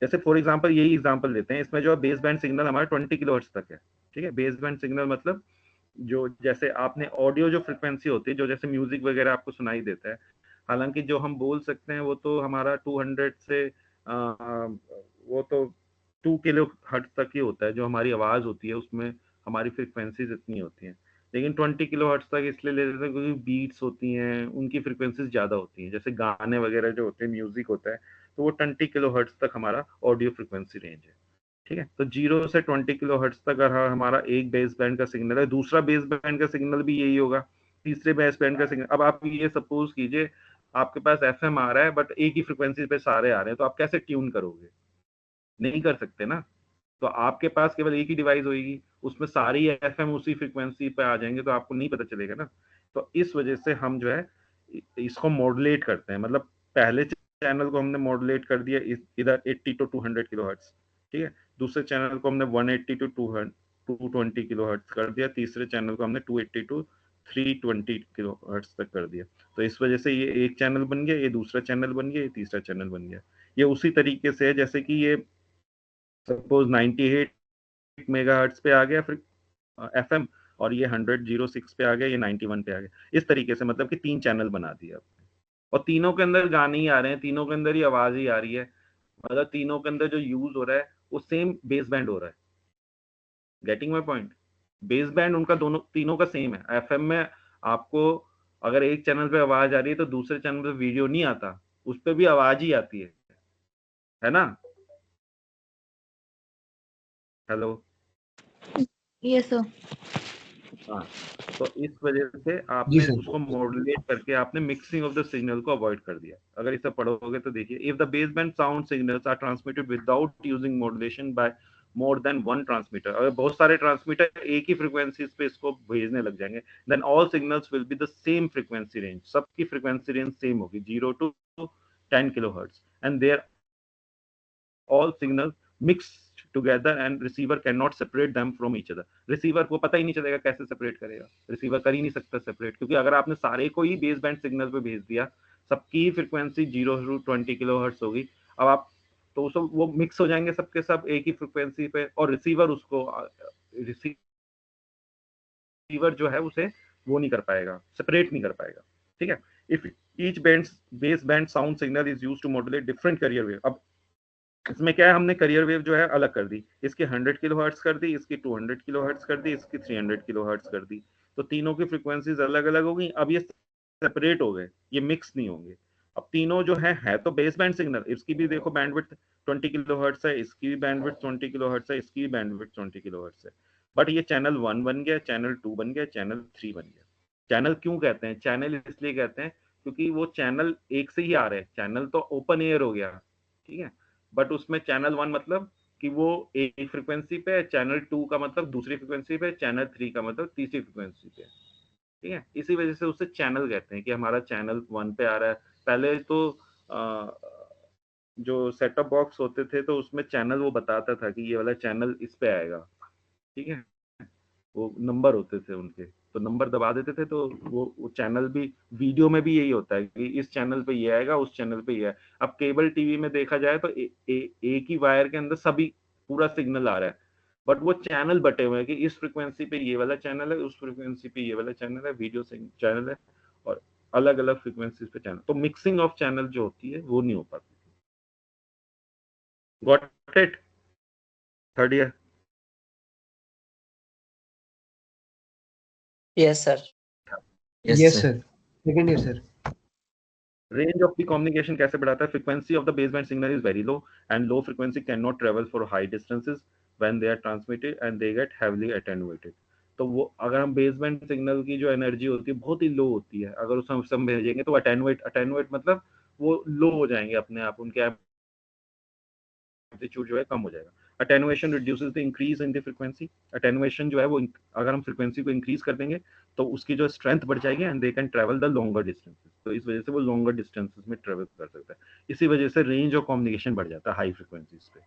जैसे फॉर एग्जांपल यही एग्जांपल लेते हैं, इसमें जो बेस बैंड सिग्नल हमारा 20 किलोहर्ट्ज तक है। ठीक है, बेस बैंड सिग्नल मतलब जो, जैसे आपने ऑडियो जो फ्रिक्वेंसी होती है, जो जैसे म्यूजिक वगैरह आपको सुनाई देता है, हालांकि जो हम बोल सकते हैं वो तो हमारा 200 से वो तो 2 किलो हर्ट्ज तक ही होता है। जो हमारी आवाज होती है उसमें हमारी फ्रिक्वेंसीज इतनी होती हैं, लेकिन 20 किलो हर्ट्ज तक इसलिए ले लेते हैं क्योंकि बीट्स होती हैं, उनकी फ्रिक्वेंसीज ज्यादा होती हैं। जैसे गाने वगैरह जो होते हैं, म्यूजिक होता है, तो वो 20 किलो हर्ट्ज तक हमारा ऑडियो फ्रिक्वेंसी रेंज है। ठीक है, तो 0 से 20 किलो हर्ट्ज तक अगर हमारा एक बेस बैंड का सिग्नल है, दूसरा बेस बैंड का सिग्नल भी यही होगा, तीसरे बेस बैंड का सिग्नल। अब आप ये सपोज कीजिए आपके पास एफएम आ रहा है, बट एक ही फ्रिक्वेंसी पे सारे आ रहे हैं, तो आप कैसे ट्यून करोगे? नहीं कर सकते ना। तो आपके पास केवल एक ही डिवाइस होगी, उसमें सारी एफएम उसी फ्रिक्वेंसी पे आ जाएंगे, तो आपको नहीं पता चलेगा ना। तो इस वजह से हम जो है इसको मॉड्यूलेट करते हैं। मतलब पहले चैनल को हमने मॉड्यूलेट कर दिया इधर 80 टू 200 किलो हर्ट्ज, ठीक है। दूसरे चैनल को हमने 180 टू 220 किलो हर्ट्ज कर दिया, तीसरे चैनल को हमने 280 टू 320 किलो हर्ट्ज तक कर दिया। तो इस वजह से ये एक चैनल बन गया, ये दूसरा चैनल बन गया, ये तीसरा चैनल बन गया। ये उसी तरीके से है जैसे कि ये सपोज 98 मेगाहर्ट्ज पे आ गया फिर एफएम, और ये 106 पे आ गया, ये 91 पे आ गया। इस तरीके से मतलब कि तीन चैनल बना दिया आपने, और तीनों के अंदर गाने ही आ रहे हैं, तीनों के अंदर ही आवाज ही आ रही है। मतलब तीनों के अंदर जो यूज हो रहा है वो सेम बेस बैंड हो रहा है। Getting my point? Base band उनका दोनों तीनों का सेम है। एफएम में आपको अगर एक चैनल पे आवाज आ रही है तो दूसरे चैनल पे वीडियो नहीं आता, उस पर भी आवाज ही आती है ना। हेलो। Yes sir. हाँ, तो इस वजह से जी आपने सर। उसको मॉड्यूलेट करके आपने मिक्सिंग ऑफ द सिग्नल को अवॉइड कर दिया। अगर इसे पढ़ोगे तो देखिए, if the base band sound signals are transmitted without using modulation by more than one transmitter, अगर बहुत सारे ट्रांसमीटर एक ही फ्रीक्वेंसी पे इसको भेजने लग जाएंगे, then all signals will be the same frequency range, सबकी फ्रीक्वेंसी रेंज सेम होगी, 0 to 10 kilo hertz, and there all signals mixed together and receiver cannot separate them from each other. Receiver को पता ही नहीं चलेगा कैसे सेपरेट करेगा, receiver कर ही नहीं सकता सेपरेट, क्योंकि अगर आपने सारे को ही बेस बैंड सिग्नल पे भेज दिया, सबकी फ्रीक्वेंसी 0 to 20 किलोहर्ट्ज होगी, अब आप तो सब वो मिक्स हो जाएंगे सबके सब एक ही फ्रीक्वेंसी पे, और रिसीवर उसको रिसीवर जो है उसे वो नहीं कर पाएगा, सेपरेट नहीं कर पाएगा, ठीक है। If each base band sound signal is used to modulate different carrier wave, अब इसमें क्या है, हमने कैरियर वेव जो है अलग कर दी, इसकी 100 किलोहर्ट्ज कर दी, इसकी 200 किलोहर्ट्ज कर दी, इसकी 300 किलोहर्ट्ज कर दी, तो तीनों की फ्रीक्वेंसीज अलग अलग हो गई। अब ये सेपरेट हो गए, ये मिक्स नहीं होंगे। अब तीनों जो है तो बेस बैंड सिग्नल, इसकी भी देखो बैंडविड्थ 20 किलोहर्ट्ज है, इसकी भी बैंडविड्थ 20 किलोहर्ट्ज है, इसकी भी बैंडविड्थ 20 किलोहर्ट्ज है, बट ये चैनल 1 बन गया, चैनल 2 बन गया, चैनल 3 बन गया। चैनल क्यों कहते हैं, चैनल इसलिए कहते हैं क्योंकि वो चैनल एक से ही आ रहे हैं, चैनल तो ओपन एयर हो गया, ठीक है, बट उसमें चैनल 1 मतलब कि वो एक फ्रीक्वेंसी पे है, चैनल 2 का मतलब दूसरी फ्रीक्वेंसी पे, चैनल 3 का मतलब तीसरी फ्रीक्वेंसी पे, ठीक है। इसी वजह से उसे चैनल कहते हैं कि हमारा चैनल 1 पे आ रहा है। पहले तो जो सेटअप बॉक्स होते थे तो उसमें चैनल वो बताता था कि ये वाला चैनल इस पे आएगा, ठीक है, वो नंबर होते थे उनके, तो नंबर दबा देते थे, तो वो चैनल भी, वीडियो में भी यही होता है कि इस चैनल पे ये आएगा, उस चैनल पे ये है। अब केबल टीवी में देखा जाए तो एक ही वायर के अंदर सभी पूरा सिग्नल आ रहा है, बट वो चैनल बटे हुए हैं कि इस फ्रीक्वेंसी पे ये वाला चैनल है, उस फ्रीक्वेंसी पे ये वाला चैनल है, वीडियो चैनल है, और अलग अलग फ्रीक्वेंसीज पे चैनल, तो मिक्सिंग ऑफ चैनल जो होती है वो नहीं हो पाती। Got it? Third year? Yes, sir. Yes, sir. Second year, sir. Range of the communication कैसे बढ़ाता है? Frequency of the baseband signal is very low and low frequency can not travel for high distances when they are transmitted and they get heavily attenuated. तो वो अगर हम baseband signal की जो energy होती है बहुत ही लो होती है, अगर उसे हम भेजेंगे तो अटेन्युएट मतलब वो लो हो जाएंगे अपने आप, उनके एम्पलीट्यूड जो है कम हो जाएगा। Attenuation reduces the increase in the frequency. Attenuation जो है वो अगर हम फ्रीक्वेंसी को इंक्रीज कर देंगे तो उसकी जो स्ट्रेंथ बढ़ जाएगी and they can travel the longer distances, तो इस वजह से वो लॉन्गर डिस्टेंसेस में ट्रैवल कर सकता है। इसी वजह से रेंज ऑफ कम्युनिकेशन बढ़ जाता है हाई फ्रीक्वेंसीज पे,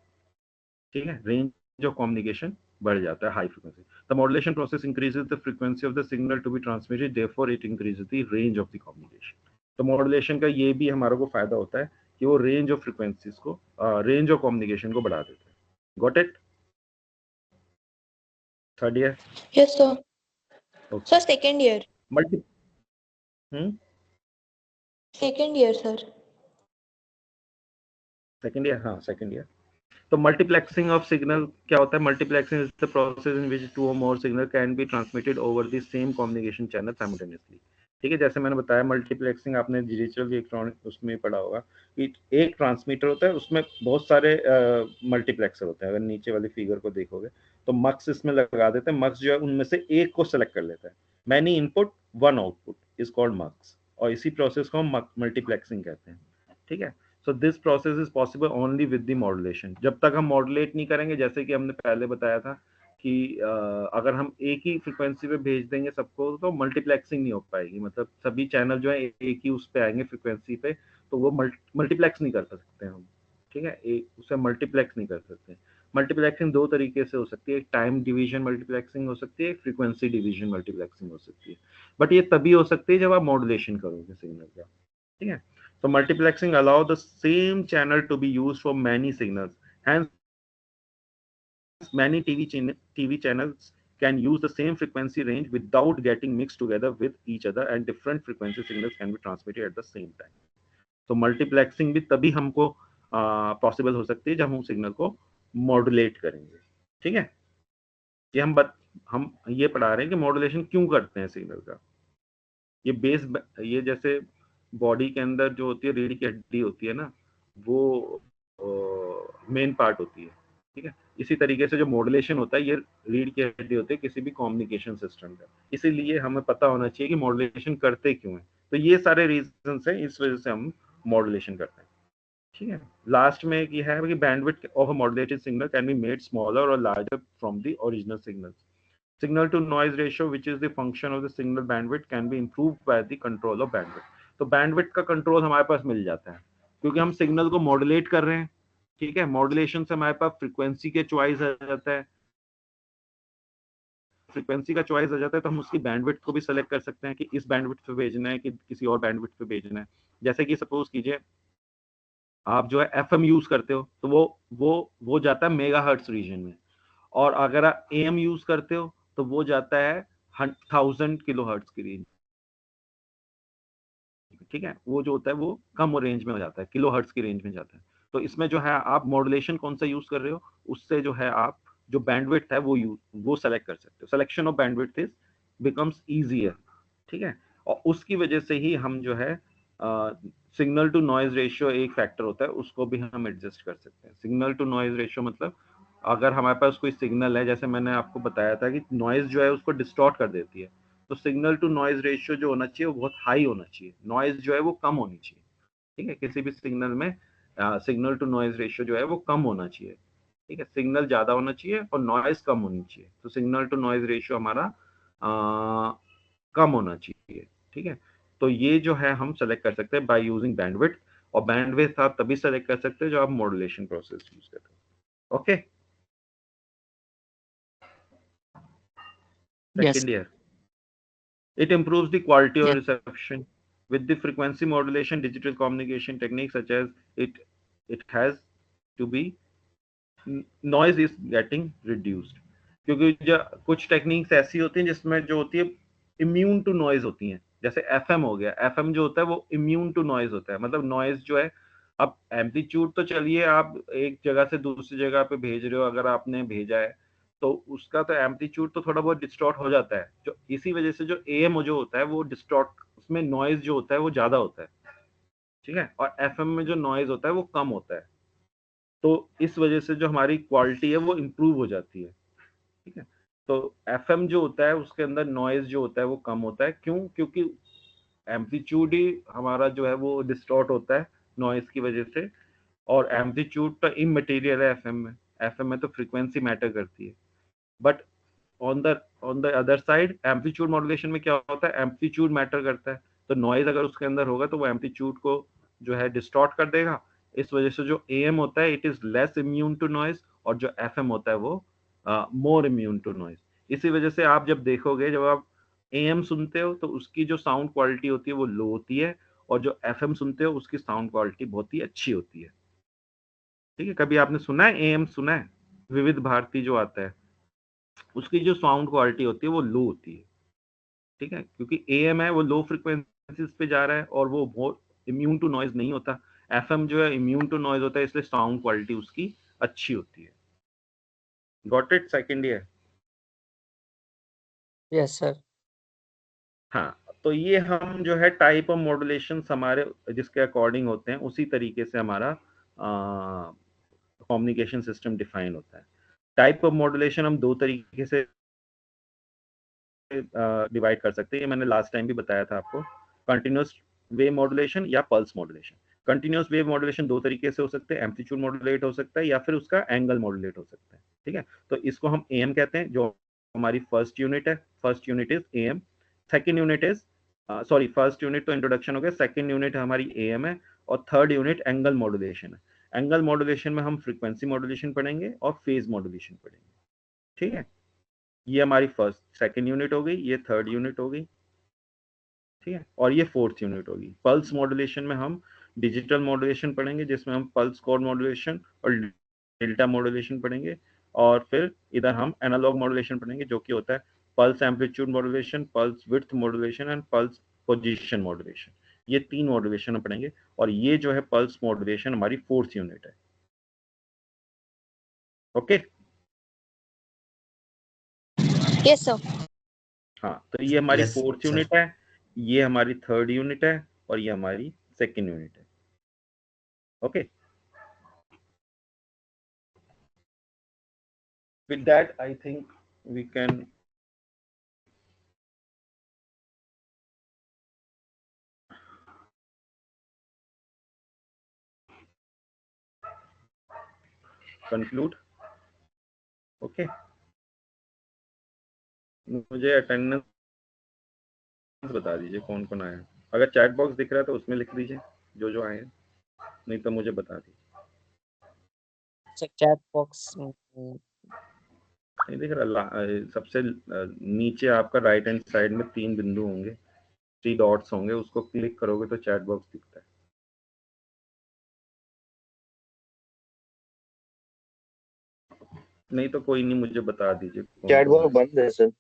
ठीक है, रेंज ऑफ कम्युनिकेशन बढ़ जाता है high frequency. The modulation process increases the frequency of the signal to be transmitted, therefore it increases the range of the communication. तो मॉड्यूलेशन का ये भी हमारे को फायदा होता है कि वो रेंज ऑफ फ्रीक्वेंसीज को, रेंज ऑफ कम्युनिकेशन को बढ़ा देता है। Got it? Third year? Yes, sir. Okay. Sir, second year. Multi Second year, sir. Second year? हाँ, सेकंड ईयर। तो मल्टीप्लेक्सिंग ऑफ सिग्नल क्या होता है? Multiplexing is the process in which two or more signal can be transmitted over the same communication channel simultaneously, ठीक है। जैसे मैंने बताया मल्टीप्लेक्सिंग आपने डिजिटल इलेक्ट्रॉनिक उसमें पढ़ा होगा कि एक ट्रांसमीटर होता है, उसमें बहुत सारे मल्टीप्लेक्सर होते हैं। अगर नीचे वाली फिगर को देखोगे तो मक्स इसमें लगा देते हैं, मक्स जो है उनमें से एक को सेलेक्ट कर लेता है। Many input one output is called mux, और इसी प्रोसेस को हम मल्टीप्लेक्सिंग कहते हैं, ठीक है। So this process is possible only with the modulation। जब तक हम मॉडुलेट नहीं करेंगे, जैसे कि हमने पहले बताया था कि अगर हम एक ही फ्रीक्वेंसी पे भेज देंगे सबको तो मल्टीप्लेक्सिंग नहीं हो पाएगी, मतलब सभी चैनल जो है एक ही उस पे आएंगे फ्रीक्वेंसी पे, तो वो मल्टीप्लेक्स नहीं कर सकते हम, ठीक है, एक उसे मल्टीप्लेक्स नहीं कर सकते। मल्टीप्लेक्सिंग दो तरीके से हो सकती है, टाइम डिवीजन मल्टीप्लेक्सिंग हो सकती है, फ्रीक्वेंसी डिवीजन मल्टीप्लेक्सिंग हो सकती है, बट ये तभी हो सकती है जब आप मॉडुलेशन करोगे सिग्नल का, ठीक है। So multiplexing allow the same channel to be used for many signals. Hence, many TV channels can use the same frequency range without getting mixed together with each other, and different frequency signals can be transmitted at the same time. So multiplexing भी तभी हमको possible हो सकती है जब हम signal को modulate करेंगे, ठीक है। ये हम ये पढ़ा रहे हैं कि मॉडुलेशन क्यों करते हैं सिग्नल का। ये जैसे बॉडी के अंदर जो होती है रीढ़ की हड्डी होती है ना, वो मेन पार्ट होती है, ठीक है। इसी तरीके से जो मॉडुलेशन होता है ये रीढ़ की हड्डी होती है किसी भी कम्युनिकेशन सिस्टम का, इसीलिए हमें पता होना चाहिए कि मॉडुलेशन करते क्यों है। तो ये सारे रीजंस हैं, इस वजह से हम मॉडुलेशन करते हैं, ठीक है। लास्ट में ये है कि bandwidth of a modulated signal can be made smaller or larger from the original signal. Signal to noise ratio, which is the function of the signal bandwidth, can be improved by the control of bandwidth। तो bandwidth का control हमारे पास मिल जाता है क्योंकि हम signal को modulate कर रहे हैं, ठीक है, मॉड्यूलेशन से हमारे पास फ्रीक्वेंसी के चॉइस आ जाता है, फ्रीक्वेंसी का चॉइस आ जाता है तो हम उसकी बैंडविड्थ को भी सेलेक्ट कर सकते हैं कि इस बैंडविड्थ पे भेजना है कि किसी और बैंडविड्थ पे भेजना है। जैसे कि सपोज कीजिए आप जो है एफएम यूज करते हो तो वो जाता है मेगाहर्ट्ज रीजन में, और अगर आप एएम यूज करते हो तो वो जाता है 1000 किलोहर्ट्ज की रेंज। ठीक है, वो जो होता है वो कम रेंज में हो जाता है, किलोहर्ट्ज की रेंज में जाता है। तो इसमें जो है आप मॉड्यूलेशन कौन सा यूज कर रहे हो, उससे जो है आप जो बैंडविड्थ है वो सेलेक्ट कर सकते हो। Selection of bandwidth is becomes easier. ठीक है, और उसकी वजह से ही हम जो है सिग्नल टू नॉइज रेशियो एक फैक्टर होता है, उसको भी हम एडजस्ट कर सकते हैं। सिग्नल टू नॉइज रेशियो मतलब अगर हमारे पास कोई सिग्नल है, जैसे मैंने आपको बताया था कि नॉइज जो है उसको डिस्टॉर्ट कर देती है, तो सिग्नल टू नॉइज रेशियो जो होना चाहिए वो बहुत हाई होना चाहिए, नॉइज जो है वो कम होनी चाहिए। ठीक है, किसी भी सिग्नल में सिग्नल टू नॉइज रेशियो जो है वो कम होना चाहिए। ठीक है, सिग्नल ज्यादा होना चाहिए और नॉइज कम होनी चाहिए, तो सिग्नल टू नॉइज रेशियो हमारा कम होना चाहिए। ठीक है, तो ये जो है हम सेलेक्ट कर सकते हैं बाय यूजिंग बैंडविड्थ, और बैंडविड्थ आप तभी सेलेक्ट कर सकते हैं जो आप मॉड्यूलेशन प्रोसेस यूज करते हो। Okay, Yes. second year. It improves the quality of Yes. reception. With the frequency modulation, digital communication techniques such as it has to be noise is getting reduced. क्योंकि जो कुछ techniques ऐसी होती हैं जिसमें जो होती है इम्यून टू नॉइज होती हैं, जैसे एफएम हो गया, एफएम जो होता है वो इम्यून टू नॉइज होता है, मतलब नॉइज जो है, अब एम्पलीट्यूड तो चलिए आप एक जगह से दूसरी जगह पे भेज रहे हो, अगर आपने भेजा है तो उसका तो एम्पलीट्यूड तो थोड़ा बहुत डिस्टॉर्ट हो जाता है, जो इसी वजह से जो एएम जो होता है वो डिस्टॉर्ट, उसमें नॉइज जो होता है वो ज्यादा होता है। ठीक है, और एफएम में जो नॉइज होता है वो कम होता है, तो इस वजह से जो हमारी क्वालिटी है वो इम्प्रूव हो जाती है। ठीक है, तो एफएम जो होता है उसके अंदर नॉइज जो होता है वो कम होता है, क्यों, क्योंकि एम्पलीट्यूड ही हमारा जो है वो डिस्टॉर्ट होता है नॉइज की वजह से, और एम्पलीट्यूड तो इमटेरियल है एफएम में, एफएम में तो फ्रीक्वेंसी मैटर करती है। But on the other side amplitude modulation में क्या होता है, एम्पलीट्यूड मैटर करता है, तो नॉइज अगर उसके अंदर होगा तो वो एम्पलीट्यूड को जो है डिस्टॉर्ट कर देगा। इस वजह से जो एएम होता है it is less immune to noise, और जो एफएम होता है वो मोर इम्यून टू नॉइज। इसी वजह से आप जब देखोगे, जब आप एएम सुनते हो तो उसकी जो साउंड क्वालिटी होती है वो लो होती है, और जो एफएम सुनते हो उसकी साउंड क्वालिटी बहुत ही अच्छी होती है। ठीक है, कभी आपने सुना है एएम सुना है, विविध भारती जो आता है उसकी जो साउंड क्वालिटी होती है वो लो होती है। ठीक है, क्योंकि एएम है वो लो फ्रिक्वेंसीज पे जा रहा है और वो बहुत इम्यून टू नॉइज नहीं होता, एफएम जो है इम्यून टू नॉइज होता है, इसलिए साउंड क्वालिटी उसकी अच्छी होती है। Got it, second year? Yes, sir. हाँ, तो ये हम जो है टाइप ऑफ मॉड्यूलेशन हमारे जिसके अकॉर्डिंग होते हैं उसी तरीके से हमारा कम्युनिकेशन सिस्टम डिफाइन होता है। टाइप ऑफ मॉड्यूलेशन हम दो तरीके से डिवाइड कर सकते हैं, ये मैंने लास्ट टाइम भी बताया था आपको, कंटिन्यूस वेव मॉड्यूलेशन या pulse modulation. Continuous wave modulation दो तरीके से हो सकते हैं, एम्पलीट्यूड मॉड्यूलेट हो सकता है या फिर उसका एंगल मॉड्यूलेट हो सकता है। ठीक है, तो इसको हम एएम कहते हैं, जो हमारी फर्स्ट यूनिट है, first unit is am. Second unit is sorry, first unit तो इंट्रोडक्शन हो गया, सेकेंड यूनिट हमारी एएम है, और थर्ड यूनिट एंगल मॉड्यूलेशन है। एंगल मॉड्यूलेशन में हम फ्रीक्वेंसी मॉड्यूलेशन पढ़ेंगे और फेज मॉड्यूलेशन पढ़ेंगे। ठीक है, ये हमारी फर्स्ट सेकंड यूनिट हो गई, ये थर्ड यूनिट हो गई। ठीक है, और ये फोर्थ यूनिट होगी। पल्स मॉड्यूलेशन में हम डिजिटल मॉड्यूलेशन पढ़ेंगे, जिसमें हम पल्स कोड मॉड्यूलेशन और डेल्टा मॉड्यूलेशन पढ़ेंगे, और फिर इधर हम एनालॉग मॉड्यूलेशन पढ़ेंगे, जो कि होता है pulse amplitude modulation, pulse width modulation and pulse position modulation. ये तीन मॉड्यूलेशन हम पढ़ेंगे, और ये जो है पल्स मॉड्यूलेशन हमारी फोर्थ यूनिट है। Okay, yes sir. हाँ, तो ये हमारी यस फोर्थ सर। यूनिट है, ये हमारी थर्ड यूनिट है, और ये हमारी सेकेंड यूनिट है। Okay, with that I think we can conclude. Okay, मुझे अटेंडेंस बता दीजिए कौन कौन आया, अगर चैट बॉक्स दिख रहा है तो उसमें लिख दीजिए जो जो आए हैं, नहीं तो मुझे बता दीजिए। चैट बॉक्स नहीं दिख रहा, सबसे नीचे आपका राइट हैंड साइड में 3 बिंदु होंगे, 3 डॉट्स होंगे, उसको क्लिक करोगे तो चैट बॉक्स दिखता है। नहीं तो कोई नहीं, मुझे बता दीजिए कौन चैट कौन बॉक्स बंद है सर।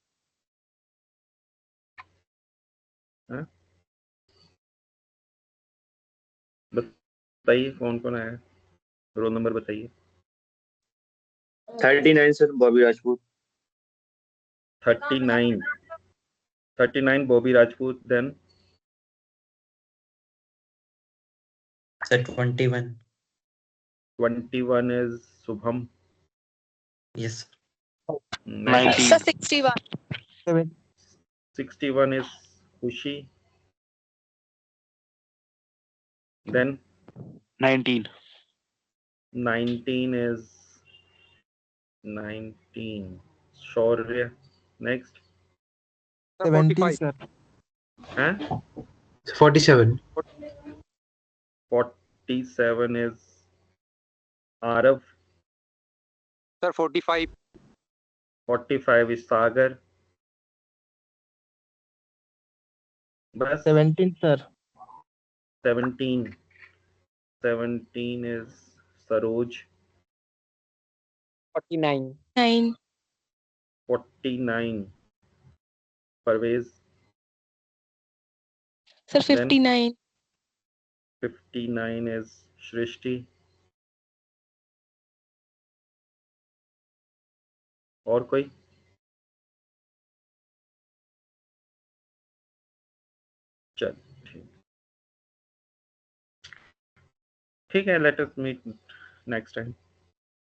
है। बताइए कौन कौन आया है, रोल नंबर बताइए। 39 sir, Bobby Rajput. 39 Bobby Rajput. Then Sir, 21. 21 is Subham. Yes. Next, 19. 61 61 is Kushi. Then 19. 19 is 19 Shaurya. Next, 70, sir. huh? 47. 47 is Arav. Sir, 45. 45 is Sagar. Bas 17, sir. 17 is Saroj. 49 9. 49 Parvez. Sir, Then 59. 59 is Shrishti. और कोई? चल ठीक है, let us meet next time.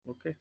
Okay.